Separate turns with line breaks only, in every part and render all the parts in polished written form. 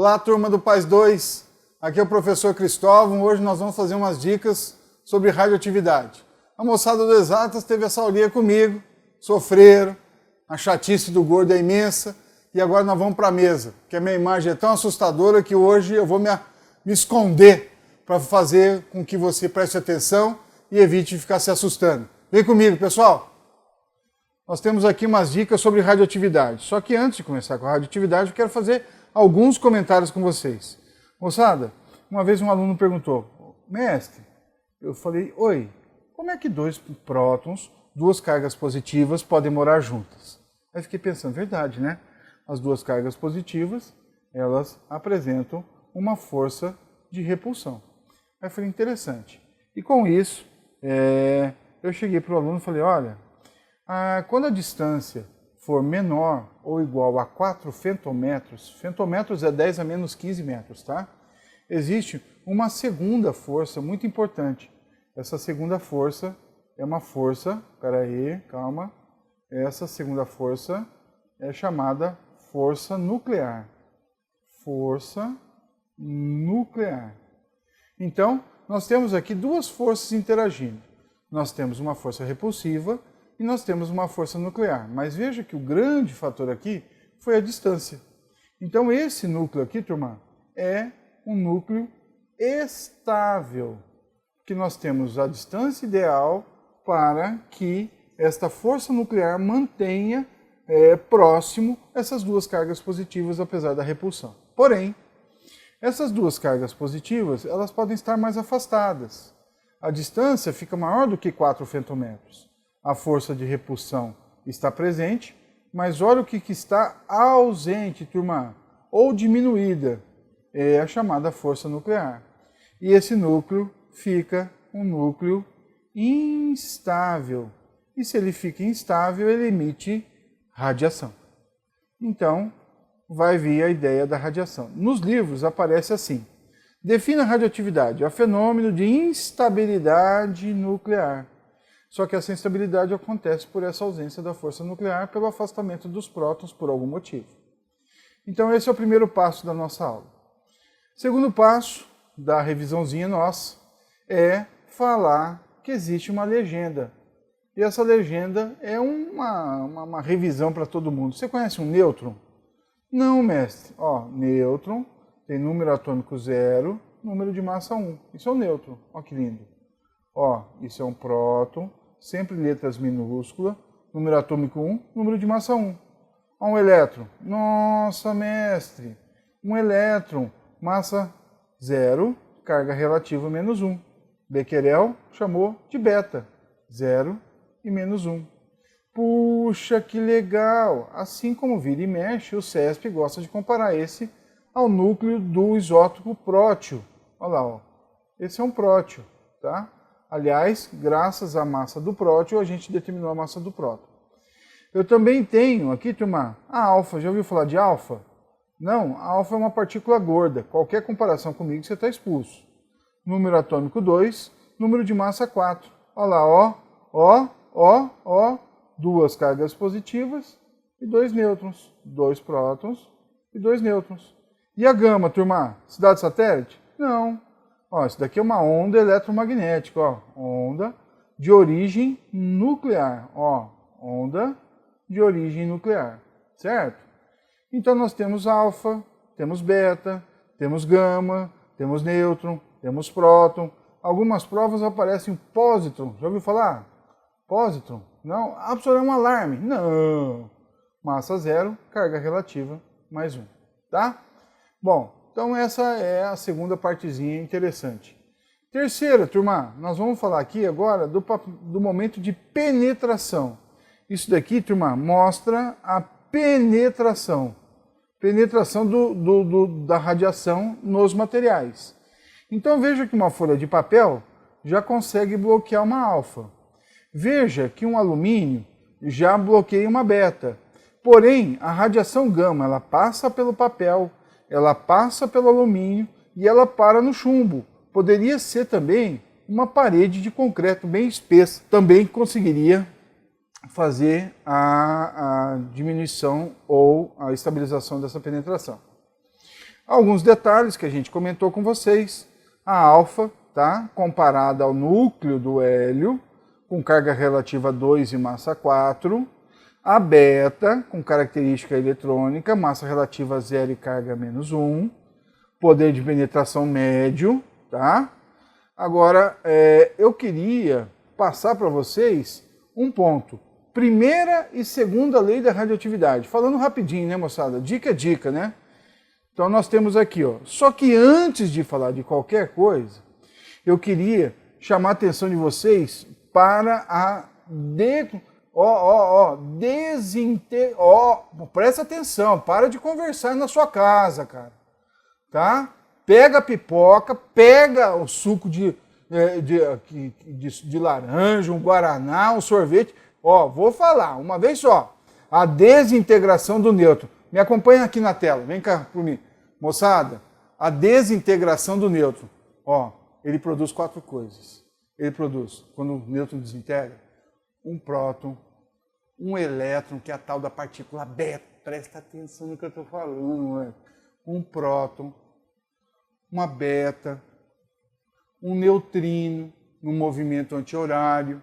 Olá, turma do Paz 2, aqui é o professor Cristóvão. Hoje nós vamos fazer umas dicas sobre radioatividade. A moçada do Exatas teve essa aulinha comigo, sofreram, a chatice do gordo é imensa, e agora nós vamos para a mesa, que a minha imagem é tão assustadora que hoje eu vou me esconder para fazer com que você preste atenção e evite ficar se assustando. Vem comigo, pessoal! Nós temos aqui umas dicas sobre radioatividade. Só que antes de começar com a radioatividade, eu quero fazer alguns comentários com vocês. Moçada, uma vez um aluno perguntou, mestre, eu falei, oi, como é que dois prótons, duas cargas positivas, podem morar juntas? Aí fiquei pensando, verdade, né? As duas cargas positivas, elas apresentam uma força de repulsão. Aí eu falei, interessante. E com isso, eu cheguei para o aluno e falei, olha, quando a distância for menor ou igual a 4 femtometros, femtometros é 10 a menos 15 metros, tá? Existe uma segunda força muito importante. Essa segunda força é uma força, peraí, calma, essa segunda força é chamada força nuclear. Força nuclear. Então, nós temos aqui duas forças interagindo. Nós temos uma força repulsiva e nós temos uma força nuclear. Mas veja que o grande fator aqui foi a distância. Então esse núcleo aqui, turma, é um núcleo estável, que nós temos a distância ideal para que esta força nuclear mantenha próximo essas duas cargas positivas, apesar da repulsão. Porém, essas duas cargas positivas, elas podem estar mais afastadas. A distância fica maior do que 4 femtometros. A força de repulsão está presente, mas olha o que está ausente, turma, ou diminuída, é a chamada força nuclear. E esse núcleo fica um núcleo instável. E se ele fica instável, ele emite radiação. Então, vai vir a ideia da radiação. Nos livros aparece assim, defina a radioatividade, é o fenômeno de instabilidade nuclear. Só que essa instabilidade acontece por essa ausência da força nuclear, pelo afastamento dos prótons por algum motivo. Então esse é o primeiro passo da nossa aula. Segundo passo da revisãozinha nossa é falar que existe uma legenda. E essa legenda é uma revisão para todo mundo. Você conhece um nêutron? Não, mestre. Ó, nêutron tem número atômico 0, número de massa 1. Isso é um nêutron. Ó que lindo. Ó, isso é um próton, sempre letras minúsculas, número atômico 1, número de massa 1. Ó, um elétron. Nossa, mestre! Um elétron, massa 0, carga relativa menos 1. Becquerel chamou de beta, 0 e menos 1. Puxa, que legal! Assim como vira e mexe, o CESP gosta de comparar esse ao núcleo do isótopo prótio. Olha lá, ó. Esse é um prótio, tá? Aliás, graças à massa do prótio, a gente determinou a massa do próton. Eu também tenho aqui, turma, a alfa. Já ouviu falar de alfa? Não, a alfa é uma partícula gorda. Qualquer comparação comigo, você está expulso. Número atômico 2, número de massa 4. Olha lá, ó. Duas cargas positivas e 2 nêutrons. 2 prótons e 2 nêutrons. E a gama, turma? Cidade satélite? Não. Ó, isso daqui é uma onda eletromagnética, ó, onda de origem nuclear, ó, onda de origem nuclear, certo? Então nós temos alfa, temos beta, temos gama, temos nêutron, temos próton. Algumas provas aparecem pósitron, já ouviu falar? Pósitron? Não, é um alarme, não. Massa 0, carga relativa mais 1, tá? Bom, então essa é a segunda partezinha interessante. Terceira, turma, nós vamos falar aqui agora do momento de penetração. Isso daqui, turma, mostra a penetração. Penetração da radiação nos materiais. Então veja que uma folha de papel já consegue bloquear uma alfa. Veja que um alumínio já bloqueia uma beta. Porém, a radiação gama, ela passa pelo papel, ela passa pelo alumínio e ela para no chumbo. Poderia ser também uma parede de concreto bem espessa. Também conseguiria fazer a diminuição ou a estabilização dessa penetração. Alguns detalhes que a gente comentou com vocês. A alfa, tá? Comparada ao núcleo do hélio, com carga relativa 2 e massa 4. A beta, com característica eletrônica, massa relativa 0 e carga menos 1. Poder de penetração médio, tá? Agora, eu queria passar para vocês um ponto. Primeira e segunda lei da radioatividade. Falando rapidinho, né, moçada? Dica é dica, né? Então nós temos aqui, ó. Só que antes de falar de qualquer coisa, eu queria chamar a atenção de vocês para a presta atenção, para de conversar na sua casa, cara. Tá? Pega a pipoca, pega o suco de laranja, um guaraná, um sorvete. Ó, vou falar uma vez só. A desintegração do nêutron. Me acompanha aqui na tela, vem cá por mim. Moçada, a desintegração do nêutron, ó, ele produz 4 coisas. Ele produz, quando o nêutron desintegra, um próton, um elétron, que é a tal da partícula beta. Presta atenção no que eu estou falando, né? Um próton, uma beta, um neutrino, no movimento anti-horário,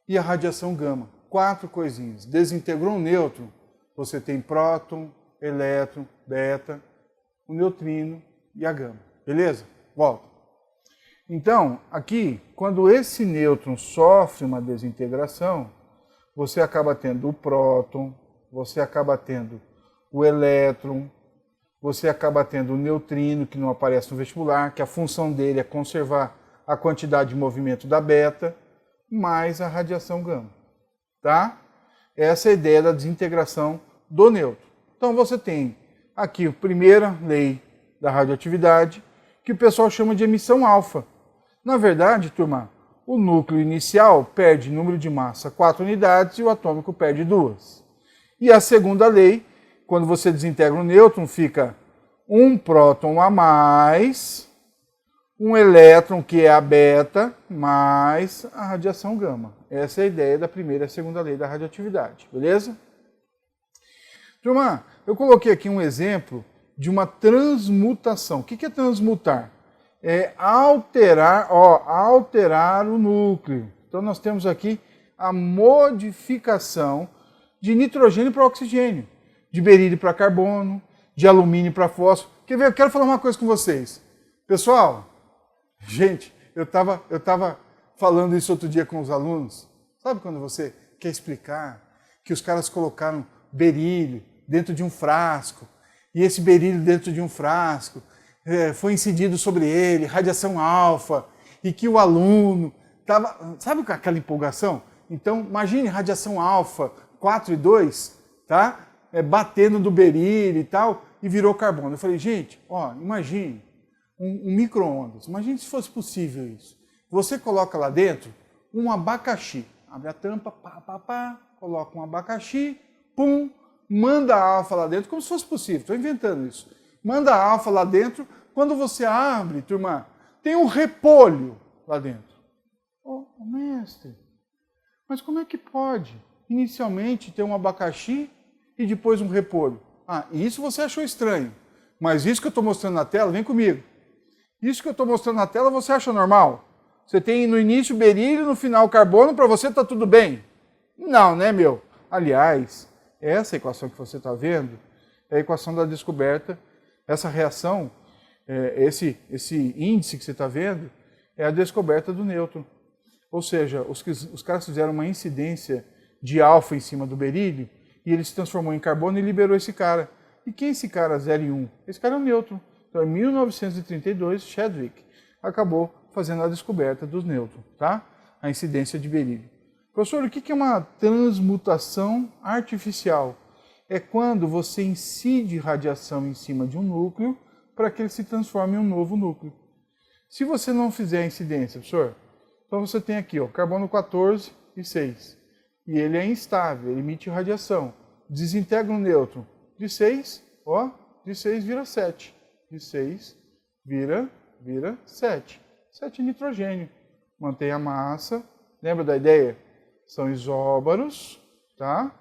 e a radiação gama. 4 coisinhas. Desintegrou um nêutron, você tem próton, elétron, beta, o neutrino e a gama. Beleza? Volta. Então, aqui, quando esse nêutron sofre uma desintegração, você acaba tendo o próton, você acaba tendo o elétron, você acaba tendo o neutrino, que não aparece no vestibular, que a função dele é conservar a quantidade de movimento da beta, mais a radiação gama. Tá? Essa é a ideia da desintegração do nêutron. Então você tem aqui a primeira lei da radioatividade, que o pessoal chama de emissão alfa. Na verdade, turma, o núcleo inicial perde número de massa 4 unidades e o atômico perde 2. E a segunda lei, quando você desintegra o nêutron, fica um próton a mais, um elétron, que é a beta, mais a radiação gama. Essa é a ideia da primeira e segunda lei da radioatividade, beleza? Turma, eu coloquei aqui um exemplo de uma transmutação. O que é transmutar? É alterar o núcleo. Então nós temos aqui a modificação de nitrogênio para oxigênio, de berílio para carbono, de alumínio para fósforo. Quer ver? Eu quero falar uma coisa com vocês. Pessoal, gente, eu estava falando isso outro dia com os alunos. Sabe quando você quer explicar que os caras colocaram berílio dentro de um frasco, e esse berílio dentro de um frasco foi incidido sobre ele, radiação alfa, e que o aluno estava... Sabe aquela empolgação? Então, imagine radiação alfa 4 e 2, tá? Batendo do berílio e tal, e virou carbono. Eu falei, gente, ó, imagine um micro-ondas. Imagine se fosse possível isso. Você coloca lá dentro um abacaxi. Abre a tampa, coloca um abacaxi, pum, manda a alfa lá dentro, como se fosse possível. Estou inventando isso. Manda a alfa lá dentro. Quando você abre, turma, tem um repolho lá dentro. Oh, mestre, mas como é que pode inicialmente ter um abacaxi e depois um repolho? Ah, isso você achou estranho. Mas isso que eu estou mostrando na tela, vem comigo. Isso que eu estou mostrando na tela você acha normal? Você tem no início berílio, no final carbono, para você está tudo bem? Não, né, meu? Aliás, essa equação que você está vendo é a equação da descoberta. Essa reação, esse índice que você está vendo, é a descoberta do nêutron. Ou seja, os caras fizeram uma incidência de alfa em cima do berílio e ele se transformou em carbono e liberou esse cara. E quem é esse cara 0 e 1? Esse cara é o nêutron. Então, em 1932, Chadwick acabou fazendo a descoberta dos nêutrons, tá? A incidência de berílio. Professor, o que é uma transmutação artificial? É quando você incide radiação em cima de um núcleo para que ele se transforme em um novo núcleo. Se você não fizer a incidência, professor, então você tem aqui, ó, carbono 14 e 6. E ele é instável, ele emite radiação. Desintegra um nêutron de 6, ó, de 6 vira 7. De 6 vira 7. 7 nitrogênio. Mantém a massa. Lembra da ideia? São isóbaros, tá?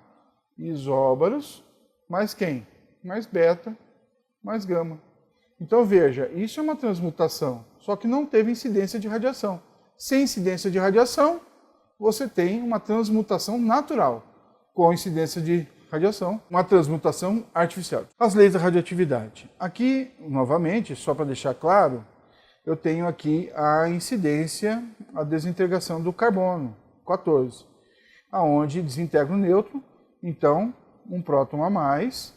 Isóbaros, mais quem? Mais beta, mais gama. Então veja, isso é uma transmutação, só que não teve incidência de radiação. Sem incidência de radiação, você tem uma transmutação natural. Com incidência de radiação, uma transmutação artificial. As leis da radioatividade. Aqui, novamente, só para deixar claro, eu tenho aqui a incidência, a desintegração do carbono, 14, aonde desintegra o nêutron, então um próton a mais,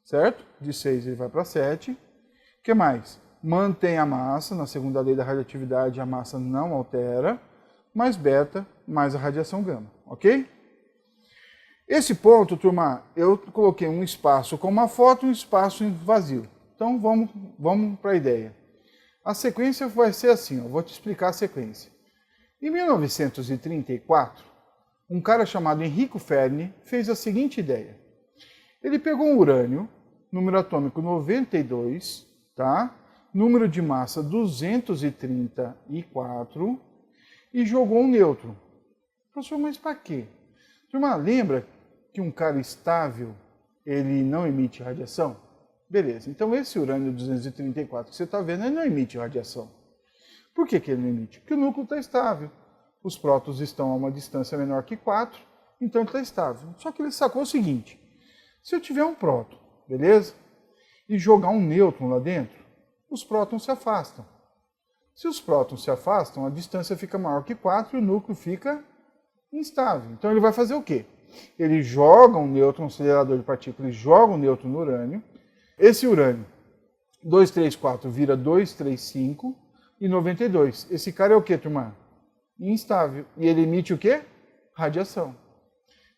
certo? De 6 ele vai para 7. O que mais? Mantém a massa, na segunda lei da radioatividade a massa não altera, mais beta, mais a radiação gama, ok? Esse ponto, turma, eu coloquei um espaço com uma foto e um espaço vazio. Então vamos para a ideia. A sequência vai ser assim, ó, vou te explicar a sequência. Em 1934, um cara chamado Enrico Fermi fez a seguinte ideia. Ele pegou um urânio, número atômico 92, tá? Número de massa 234 e jogou um nêutron. Professor, mas para quê? Turma, lembra que um cara estável, ele não emite radiação? Beleza, então esse urânio 234 que você está vendo, ele não emite radiação. Por que ele não emite? Porque o núcleo está estável. Os prótons estão a uma distância menor que 4, então ele está estável. Só que ele sacou o seguinte, se eu tiver um próton, beleza? E jogar um nêutron lá dentro, os prótons se afastam. Se os prótons se afastam, a distância fica maior que 4 e o núcleo fica instável. Então ele vai fazer o quê? Ele joga um nêutron, um acelerador de partículas, joga um nêutron no urânio. Esse urânio, 234 vira 235 e 92. Esse cara é o quê, turma? Instável. E ele emite o quê? Radiação.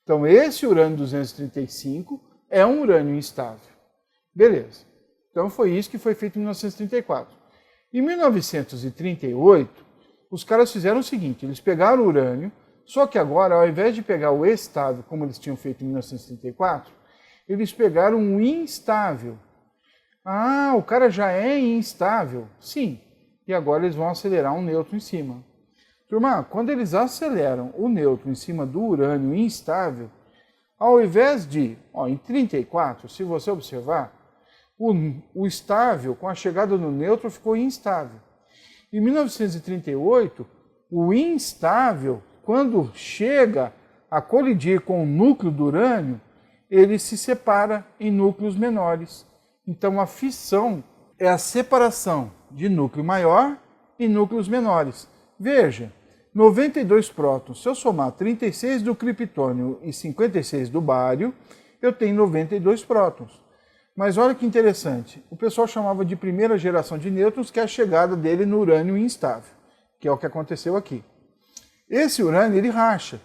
Então esse urânio 235 é um urânio instável. Beleza. Então foi isso que foi feito em 1934. Em 1938, os caras fizeram o seguinte, eles pegaram o urânio, só que agora, ao invés de pegar o estável, como eles tinham feito em 1934, eles pegaram um instável. Ah, o cara já é instável? Sim. E agora eles vão acelerar um nêutron em cima. Turma, quando eles aceleram o nêutron em cima do urânio instável, ao invés de, em 34, se você observar, o estável, com a chegada do nêutron, ficou instável. Em 1938, o instável, quando chega a colidir com o núcleo do urânio, ele se separa em núcleos menores. Então a fissão é a separação de núcleo maior e núcleos menores. Veja, 92 prótons, se eu somar 36 do criptônio e 56 do bário, eu tenho 92 prótons. Mas olha que interessante, o pessoal chamava de primeira geração de nêutrons, que é a chegada dele no urânio instável, que é o que aconteceu aqui. Esse urânio, ele racha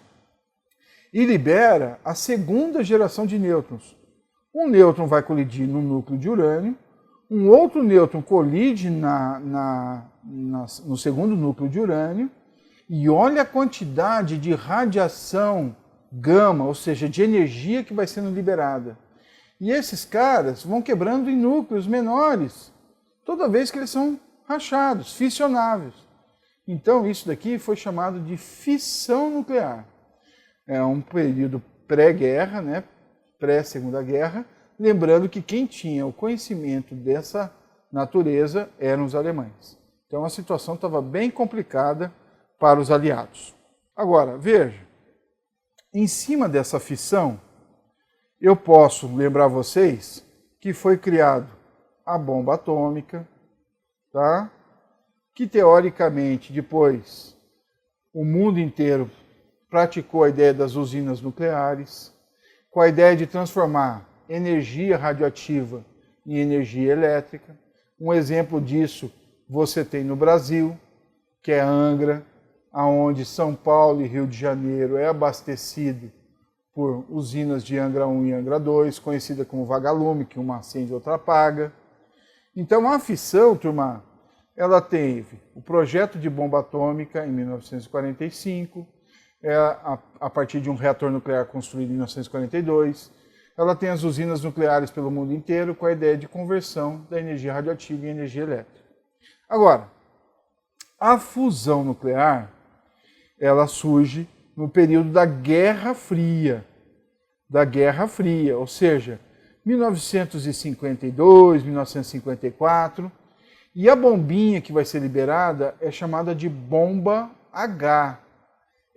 e libera a segunda geração de nêutrons. Um nêutron vai colidir no núcleo de urânio, um outro nêutron colide no segundo núcleo de urânio, e olha a quantidade de radiação gama, ou seja, de energia que vai sendo liberada. E esses caras vão quebrando em núcleos menores, toda vez que eles são rachados, fissionáveis. Então isso daqui foi chamado de fissão nuclear. É um período pré-guerra, né? Pré-segunda guerra, lembrando que quem tinha o conhecimento dessa natureza eram os alemães. Então a situação estava bem complicada para os aliados. Agora, veja, em cima dessa fissão, eu posso lembrar vocês que foi criado a bomba atômica, tá? Que teoricamente depois o mundo inteiro praticou a ideia das usinas nucleares, com a ideia de transformar energia radioativa em energia elétrica. Um exemplo disso você tem no Brasil, que é Angra, onde São Paulo e Rio de Janeiro é abastecido por usinas de Angra 1 e Angra 2, conhecida como vagalume, que uma acende e outra apaga. Então a fissão, turma, ela teve o projeto de bomba atômica em 1945, a partir de um reator nuclear construído em 1942. Ela tem as usinas nucleares pelo mundo inteiro com a ideia de conversão da energia radioativa em energia elétrica. Agora, a fusão nuclear, ela surge no período da Guerra Fria. Ou seja, 1952, 1954, E a bombinha que vai ser liberada é chamada de bomba H.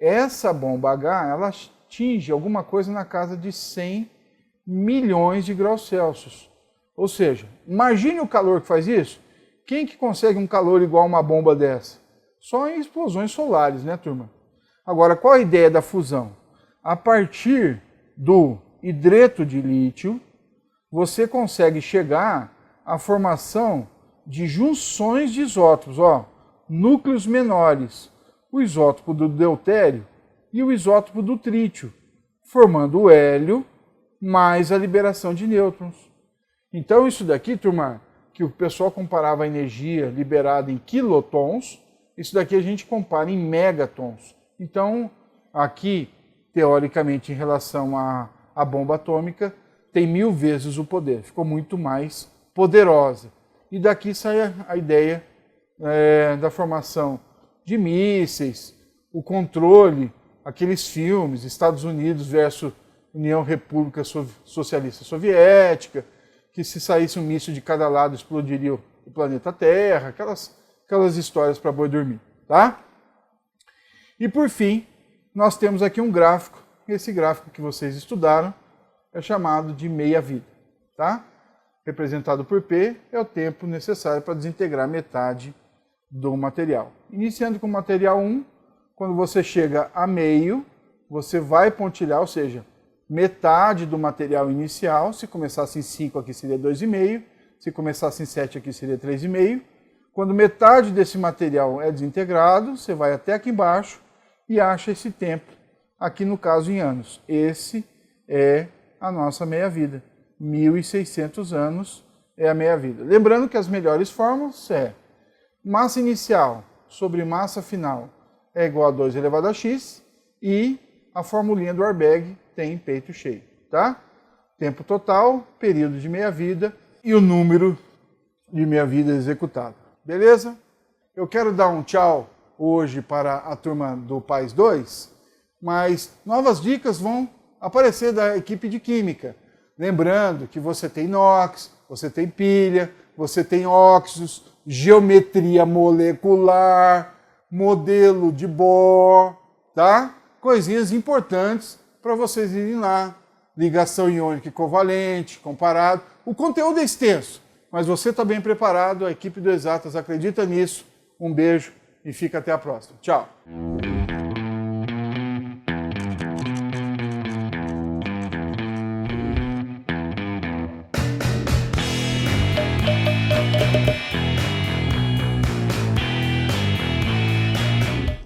Essa bomba H, ela atinge alguma coisa na casa de 100 milhões de graus Celsius. Ou seja, imagine o calor que faz isso. Quem que consegue um calor igual a uma bomba dessa? Só em explosões solares, né, turma? Agora, qual a ideia da fusão? A partir do hidreto de lítio, você consegue chegar à formação de junções de isótopos, núcleos menores, o isótopo do deutério e o isótopo do trítio, formando o hélio mais a liberação de nêutrons. Então isso daqui, turma, que o pessoal comparava a energia liberada em quilotons, isso daqui a gente compara em megatons. Então, aqui, teoricamente, em relação à bomba atômica, tem 1000 vezes o poder, ficou muito mais poderosa. E daqui sai a ideia da formação de mísseis, o controle, aqueles filmes, Estados Unidos versus União República Socialista Soviética, que se saísse um míssil de cada lado explodiria o planeta Terra, aquelas histórias para boi dormir, tá? E por fim, nós temos aqui um gráfico, esse gráfico que vocês estudaram é chamado de meia-vida, tá? Representado por P é o tempo necessário para desintegrar metade do material. Iniciando com o material 1, quando você chega a meio, você vai pontilhar, ou seja, metade do material inicial. Se começasse em 5 aqui seria 2,5, se começasse em 7 aqui seria 3,5. Quando metade desse material é desintegrado, você vai até aqui embaixo e acha esse tempo, aqui no caso em anos. Esse é a nossa meia-vida. 1.600 anos é a meia-vida. Lembrando que as melhores fórmulas é massa inicial sobre massa final é igual a 2 elevado a x e a formulinha do Arbeg tem peito cheio, tá? Tempo total, período de meia-vida e o número de meia-vida executado. Beleza? Eu quero dar um tchau hoje para a turma do PAIS 2, mas novas dicas vão aparecer da equipe de Química. Lembrando que você tem inox, você tem pilha, você tem óxidos, geometria molecular, modelo de Bohr, tá? Coisinhas importantes para vocês irem lá. Ligação iônica e covalente, comparado. O conteúdo é extenso, mas você está bem preparado, a equipe do Exatas acredita nisso. Um beijo e fica até a próxima. Tchau!